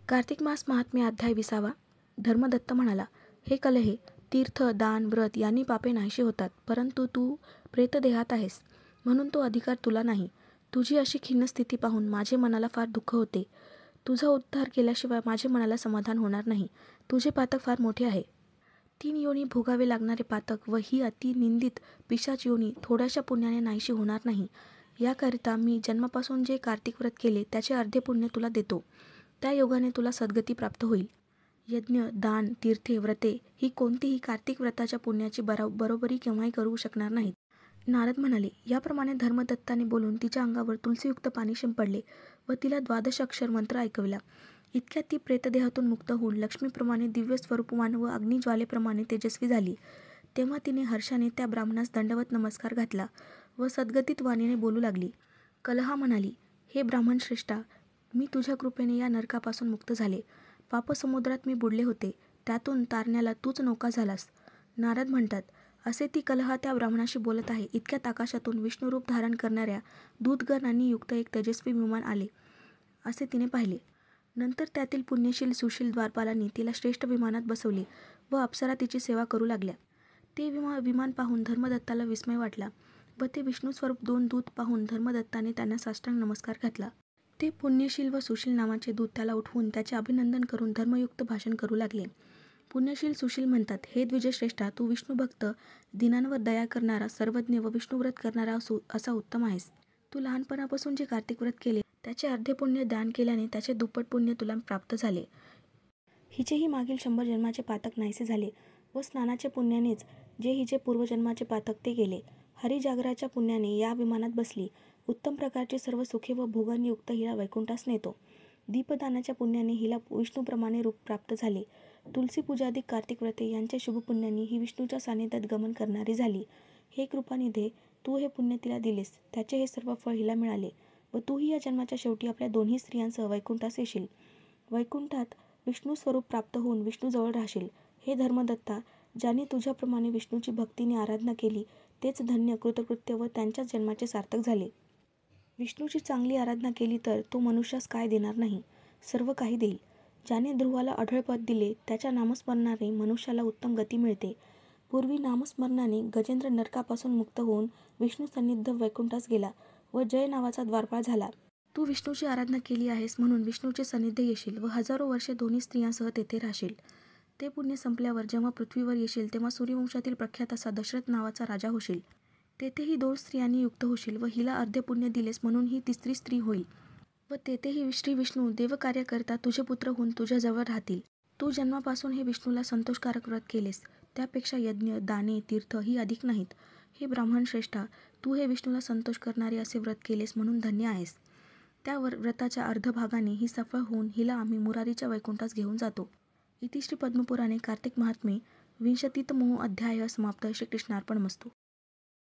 कार्तिक मास महात्म्य अध्याय 20. धर्मदत्त म्हणाला, हे कलहे, तीर्थ, दान, व्रत यांनी पापे नाहीशी होतात, परंतु तू प्रेतदेहात आहेस, म्हणून तो अधिकार तुला नाही. तुझी अशी खिन्न स्थिती पाहून माझे मनाला फार दुःख होते. तुझा उद्धार केल्याशिवाय माझे मनाला समाधान होणार नाही. तुझे पातक फार मोठे आहे. 3 योनी भोगावे लागणारे पातक व ही अति निंदित पिशाच योनी थोड्याशा पुण्याने नाहीशी होणार नाही. याकरिता मी जन्मापासून जे कार्तिक व्रत केले त्याचे अर्धे पुण्य तुला देतो. त्या योगाने तुला सद्गती प्राप्त होईल. यज्ञ, दान, तीर्थे, व्रते ही कोणतीही कार्तिक व्रताच्या पुण्याची बरोबरी केव्हाही करू शकणार नाहीत. नारद म्हणाले, याप्रमाणे धर्मदत्ताने बोलून तिच्या अंगावर तुलसीयुक्त पाणी शिंपडले व तिला 12 अक्षर मंत्र ऐकविला. इतक्यात ती प्रेतदेहातून मुक्त होऊन लक्ष्मीप्रमाणे दिव्य स्वरूपवान व अग्निज्वालेप्रमाणे तेजस्वी झाली. तेव्हा तिने हर्षाने त्या ब्राह्मणास दंडवत नमस्कार घातला व सद्गतीत वाणीने बोलू लागली. कलहा म्हणाली, हे ब्राह्मण श्रेष्ठा, मी तुझ्या कृपेने या नरकापासून मुक्त झाले. पापसमुद्रात मी बुडले होते, त्यातून तारण्याला तूच नौका झालास. नारद म्हणतात, असे ती कलहा त्या ब्राह्मणाशी बोलत आहे. इतक्यात आकाशातून विष्णुरूप धारण करणाऱ्या दूतगणांनी युक्त एक तेजस्वी विमान आले असे तिने पाहिले. नंतर त्यातील पुण्यशील सुशील द्वारपालांनी तिला श्रेष्ठ विमानात बसवले व अप्सरा तिची सेवा करू लागल्या. ते विमान पाहून धर्मदत्ताला विस्मय वाटला व ते विष्णुस्वरूप 2 दूत पाहून धर्मदत्ताने त्यांना साष्टांग नमस्कार घातला. ते पुण्यशील व सुशील नावाचे दूत त्याला उठवून त्याचे अभिनंदन करून धर्मयुक्त भाषण करू लागले. पुण्यशील सुशील म्हणतात, हे द्विजश्रेष्ठा, तू विष्णुभक्त, दीनांवर दया करणारा, सर्वज्ञ व विष्णुव्रत करणारा असा उत्तम आहेस. तू लहानपणापासून जे कार्तिक व्रत केले त्याचे अर्धे पुण्य दान केल्याने त्याचे दुप्पट पुण्य तुला प्राप्त झाले. हिचेही मागील 100 जन्माचे पातक नाहीसे झाले व स्नानाचे पुण्यानेच जे हिचे पूर्वजन्माचे पातक ते गेले. हरिजागराच्या पुण्याने या विमानात बसली. उत्तम प्रकारची सर्व सुखे व भोगांनी युक्त हिला वैकुंठास नेतो. दीपदानाच्या पुण्याने हिला विष्णूप्रमाणे रूप प्राप्त झाले. तुलसी पूजाधिक कार्तिक व्रते यांच्या शुभपुण्यांनी ही विष्णूच्या सानिध्यात गमन करणारी झाली. हे कृपानिधे, तू हे पुण्य तिला दिलेस, त्याचे हे सर्व फळ हिला मिळाले व तूही या जन्माच्या शेवटी आपल्या दोन्ही स्त्रियांसह वैकुंठास येशील. वैकुंठात विष्णू स्वरूप प्राप्त होऊन विष्णूजवळ राहशील. हे धर्मदत्ता, ज्याने तुझ्याप्रमाणे विष्णूची भक्तीने आराधना केली तेच धन्य, कृतकृत्य व त्यांच्याच जन्माचे सार्थक झाले. विष्णूची चांगली आराधना केली तर तो मनुष्यास काय देणार नाही, सर्व काही देईल. ज्याने ध्रुवाला अढळ पद दिले त्याच्या नामस्मरणाने मनुष्याला उत्तम गती मिळते. पूर्वी नामस्मरणाने गजेंद्र नरकापासून मुक्त होऊन विष्णू सन्निध वैकुंठास गेला व जय नावाचा द्वारपाळ झाला. तू विष्णूची आराधना केली आहेस म्हणून विष्णूचे सानिध्य येशील व हजारो वर्षे दोन्ही स्त्रियांसह तेथे राहशील. ते पुण्य संपल्यावर जेव्हा पृथ्वीवर येशील तेव्हा सूर्यवंशातील प्रख्यात असा दशरथ नावाचा राजा होशील. तेथेही 2 स्त्रियांनी युक्त होशील व हिला अर्धे पुण्य दिलेस म्हणून ही तिसरी स्त्री होईल व तेथेही श्री विष्णू देवकार्याकरता तुझे पुत्र होऊन तुझ्या जवळ राहतील. तू जन्मापासून हे विष्णूला संतोषकारक व्रत केलेस, त्यापेक्षा यज्ञ, दाने, तीर्थ ही अधिक नाहीत. हे ब्राह्मण श्रेष्ठा, तू हे विष्णूला संतोष करणारे असे व्रत केलेस म्हणून धन्य आहेस. त्या व्रताच्या अर्धभागाने ही सफळ होऊन हिला आम्ही मुरारीच्या वैकुंठास घेऊन जातो. इति श्री पद्मपुराणे कार्तिक महात्म्ये 20तमो अध्यायः समाप्तः. श्रीकृष्णार्पणमस्तु.